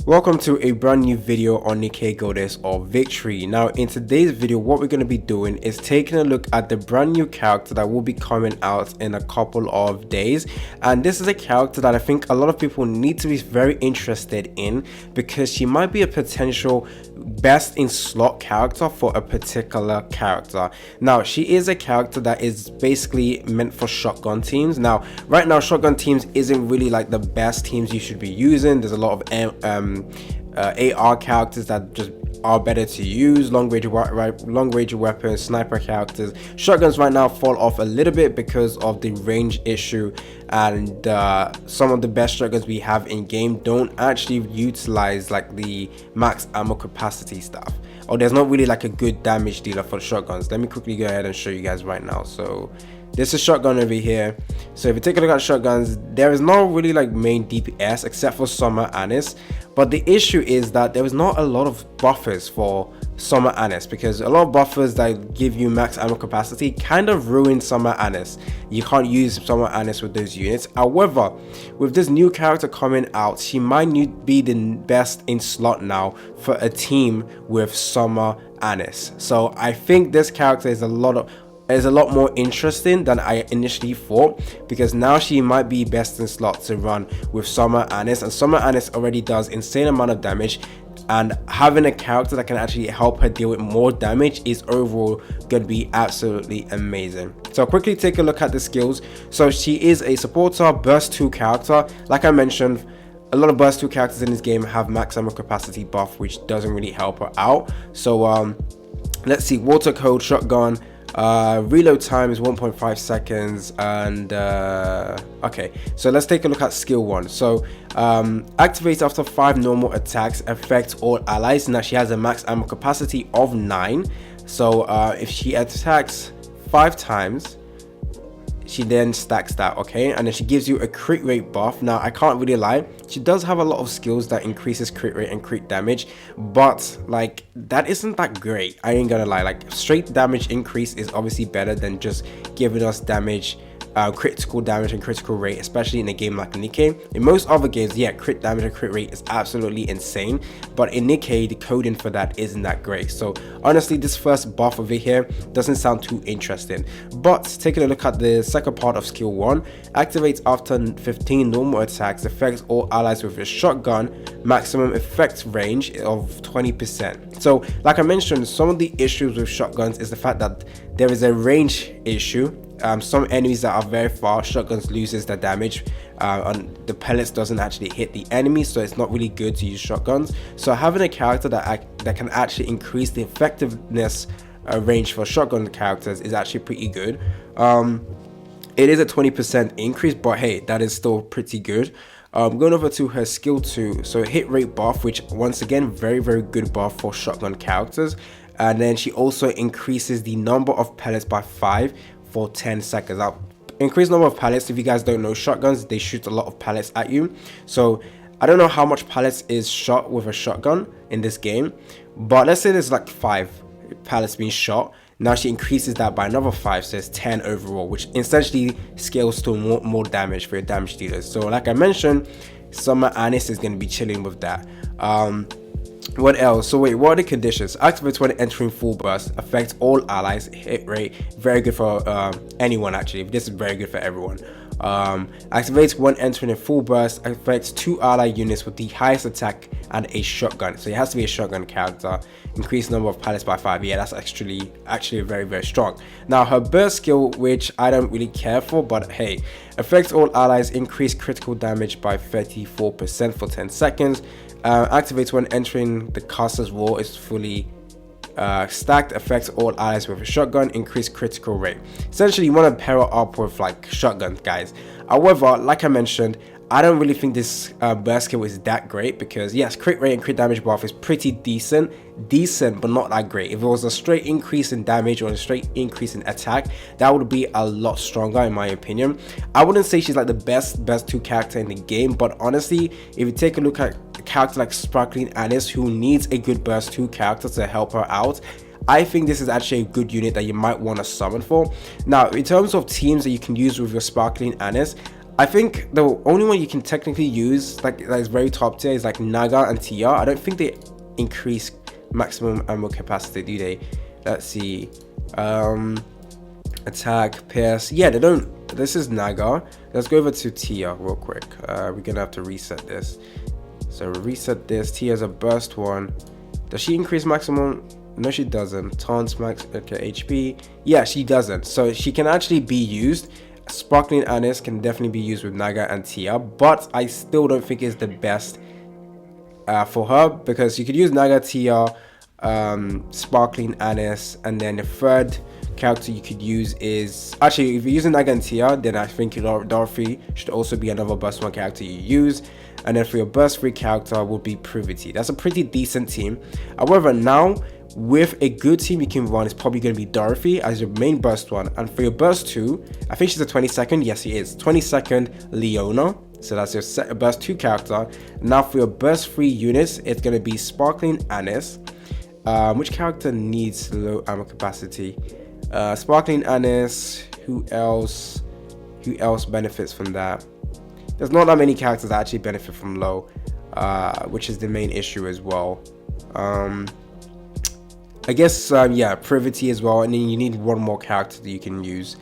Welcome to a brand new video on NIKKE Goddess of Victory. Now in today's video what we're going to be doing is taking a look at the brand new character that will be coming out in a couple of days, and this is a character that I think a lot of people need to be very interested in because she might be a potential best in slot character for a particular character. Now she is a character that is basically meant for shotgun teams. Now right now shotgun teams isn't really like the best teams you should be using. There's a lot of AR characters that just are better to use, long range weapons, sniper characters. Shotguns right now fall off a little bit because of the range issue, and some of the best shotguns we have in game don't actually utilize like the max ammo capacity stuff, or there's not really like a good damage dealer for shotguns. Let me quickly go ahead and show you guys right now. So this is shotgun over here. So if you take a look at shotguns, there is no really like main DPS except for Summer Anis, but the issue is that there is not a lot of buffers for Summer Anis, because a lot of buffers that give you max ammo capacity kind of ruin Summer Anis. You can't use Summer Anis with those units. However, with this new character coming out, she might be the best in slot now for a team with Summer Anis. So I think this character is a lot more interesting than I initially thought, because now she might be best in slot to run with Summer Anis, and Summer Anis already does insane amount of damage, and having a character that can actually help her deal with more damage is overall going to be absolutely amazing. So quickly take a look at the skills. So she is a supporter burst 2 character. Like I mentioned, a lot of burst 2 characters in this game have max ammo capacity buff, which doesn't really help her out. So let's see, water code, shotgun, reload time is 1.5 seconds, and okay, so let's take a look at skill 1. So activates after 5 normal attacks, affects all allies. Now she has a max ammo capacity of 9, so if she attacks 5 times, she then stacks that, okay, and then she gives you a crit rate buff. Now I can't really lie, she does have a lot of skills that increases crit rate and crit damage, but like that isn't that great. I ain't gonna lie, like straight damage increase is obviously better than just giving us damage, critical damage and critical rate, especially in a game like NIKKE. In most other games, yeah, crit damage and crit rate is absolutely insane, but in NIKKE the coding for that isn't that great. So honestly, this first buff over here doesn't sound too interesting. But taking a look at the second part of skill 1, activates after 15 normal attacks, affects all allies with a shotgun, maximum effect range of 20%. So like I mentioned, some of the issues with shotguns is the fact that there is a range issue. Some enemies that are very far, shotguns loses the damage, and the pellets doesn't actually hit the enemy, so it's not really good to use shotguns. So having a character that can actually increase the effectiveness range for shotgun characters is actually pretty good. It is a 20% increase, but hey, that is still pretty good. Going over to her skill 2, so hit rate buff, which once again very good buff for shotgun characters, and then she also increases the number of pellets by 5 for 10 seconds. Now, increased number of pellets, if you guys don't know, shotguns, they shoot a lot of pellets at you. So I don't know how much pellets is shot with a shotgun in this game, but let's say there's like 5 pellets being shot. Now she increases that by another 5, so it's 10 overall, which essentially scales to more damage for your damage dealers. So like I mentioned, Summer Anis is going to be chilling with that. What else? So wait, what are the conditions? Activates when entering full burst, affects all allies, hit rate, very good for anyone actually. This is very good for everyone. Activates when entering a full burst, affects 2 ally units with the highest attack and a shotgun. So it has to be a shotgun character. Increase number of pellets by 5. Yeah, that's actually very strong. Now her burst skill, which I don't really care for, but hey, affects all allies, increase critical damage by 34% for 10 seconds. Activates when entering the caster's wall, is fully stacked, affects all allies with a shotgun, increase critical rate. Essentially you want to pair it up with like shotguns, guys. However, like I mentioned, I don't really think this burst skill is that great, because yes, crit rate and crit damage buff is pretty decent, but not that great. If it was a straight increase in damage or a straight increase in attack, that would be a lot stronger in my opinion. I wouldn't say she's like the best 2 character in the game, but honestly, if you take a look at a character like Sparkling Anis, who needs a good burst 2 character to help her out, I think this is actually a good unit that you might want to summon for. Now in terms of teams that you can use with your Sparkling Anis, I think the only one you can technically use like that is very top tier is like Naga and Tia. I don't think they increase maximum ammo capacity, do they? Let's see. Attack, pierce. Yeah, they don't. This is Naga. Let's go over to Tia real quick. We're gonna have to reset this. So reset this. Tia's a burst one. Does she increase maximum? No, she doesn't. Taunts max. Okay, HP. Yeah, she doesn't. So she can actually be used. Sparkling Anise can definitely be used with Naga and Tia, but I still don't think it's the best for her, because you could use Naga, Tia, Sparkling Anise, and then the third character you could use is actually, if you're using Naga and Tia, then I think Dorothy should also be another burst 1 character you use. And then for your burst 3 character would be Privity. That's a pretty decent team. However, now with a good team you can run, it's probably going to be Dorothy as your main burst 1. And for your burst 2, I think she's a 22nd. Yes, she is 22nd Leona. So that's your burst 2 character. Now for your burst 3 units, it's going to be Sparkling Anise. Which character needs low ammo capacity? Sparkling Anise. Who else benefits from that? There's not that many characters that actually benefit from low, which is the main issue as well. I guess yeah, Privity as well, and then you need one more character that you can use.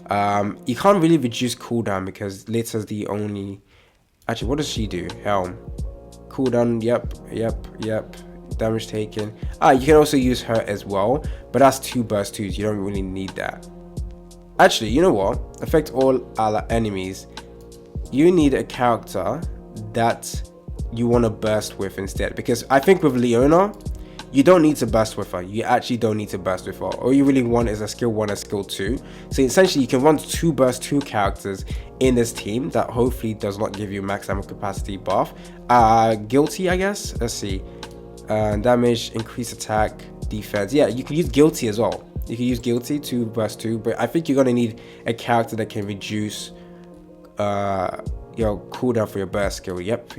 You can't really reduce cooldown because Litter's the only. Actually, what does she do? Helm. Cooldown. Yep. Damage taken. You can also use her as well, but that's 2 burst 2s. You don't really need that. Actually, you know what? Affect all enemies. You need a character that you want to burst with instead, because I think with Leona, you don't need to burst with her. You actually don't need to burst with her. All you really want is a skill 1 and skill 2. So essentially you can run 2 burst 2 characters in this team that hopefully does not give you max ammo capacity buff. Guilty, I guess. Let's see. Damage, increase attack, defense. Yeah, you can use Guilty as well. You can use Guilty 2 burst 2, but I think you're gonna need a character that can reduce your cooldown for your burst skill. Yep.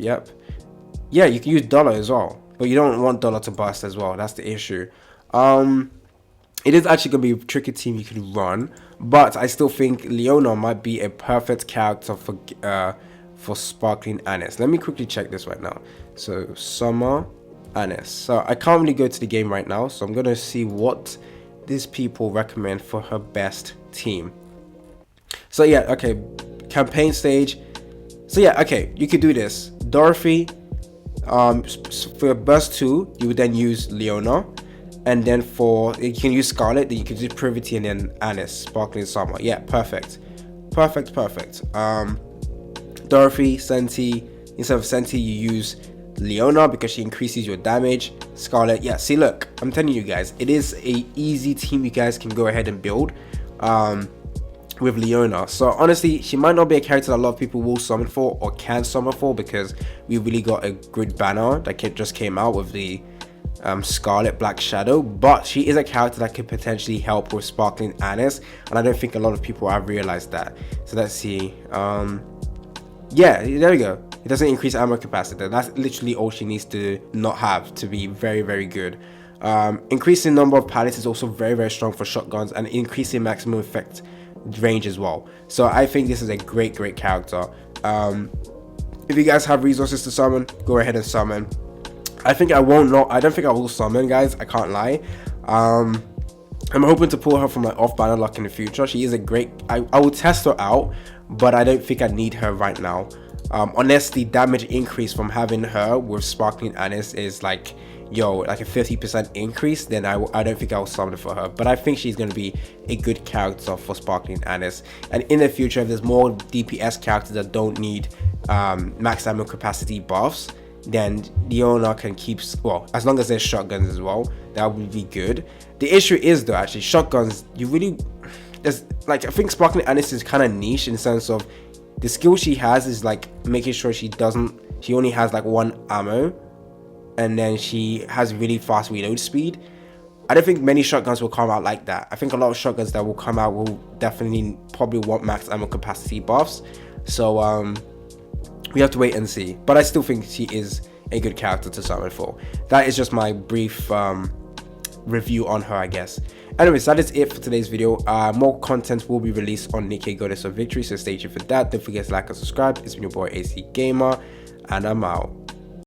Yeah, you can use Dollar as well, but you don't want Dollar to burst as well. That's the issue. It is actually gonna be a tricky team you can run, but I still think Leona might be a perfect character for Sparkling Anise. Let me quickly check this right now. So Summer Anise. So I can't really go to the game right now, so I'm gonna see what these people recommend for her best team. So yeah, okay, campaign stage. So yeah, okay, you could do this. Dorothy. For your burst 2, you would then use Leona, and then you can use Scarlet, then you can do Privity, and then Anise, Sparkling Summer. Yeah, perfect. Dorothy, Senti. Instead of Senti, you use Leona because she increases your damage. Scarlet, yeah, see, look, I'm telling you guys, it is a easy team you guys can go ahead and build with Leona. So honestly, she might not be a character that a lot of people will summon for or can summon for, because we really got a good banner that just came out with the Scarlet Black Shadow, but she is a character that could potentially help with Sparkling Anise, and I don't think a lot of people have realized that. So let's see. Yeah, there we go. It doesn't increase ammo capacity. That's literally all she needs to not have to be very, very good. Increasing number of pallets is also very, very strong for shotguns, and increasing maximum effect range as well. So I think this is a great character. If you guys have resources to summon, go ahead and summon. I don't think I will summon, guys. I can't lie. I'm hoping to pull her from my off banner luck in the future. She is a great. I will test her out, but I don't think I need her right now. Unless the damage increase from having her with Sparkling Anise is like a 50% increase, then I don't think I'll summon for her. But I think she's going to be a good character for Sparkling Anise. And in the future, if there's more DPS characters that don't need max ammo capacity buffs, then Leona can keep, well, as long as there's shotguns as well, that would be good. The issue is though, actually, shotguns, I think Sparkling Anise is kind of niche in the sense of the skill she has is like making sure she only has like 1 ammo, and then she has really fast reload speed. I don't think many shotguns will come out like that. I think a lot of shotguns that will come out will probably want max ammo capacity buffs. So we have to wait and see. But I still think she is a good character to summon for. That is just my brief review on her, I guess. Anyways, that is it for today's video. More content will be released on NIKKE Goddess of Victory, so stay tuned for that. Don't forget to like and subscribe. It's been your boy AC Gamer, and I'm out.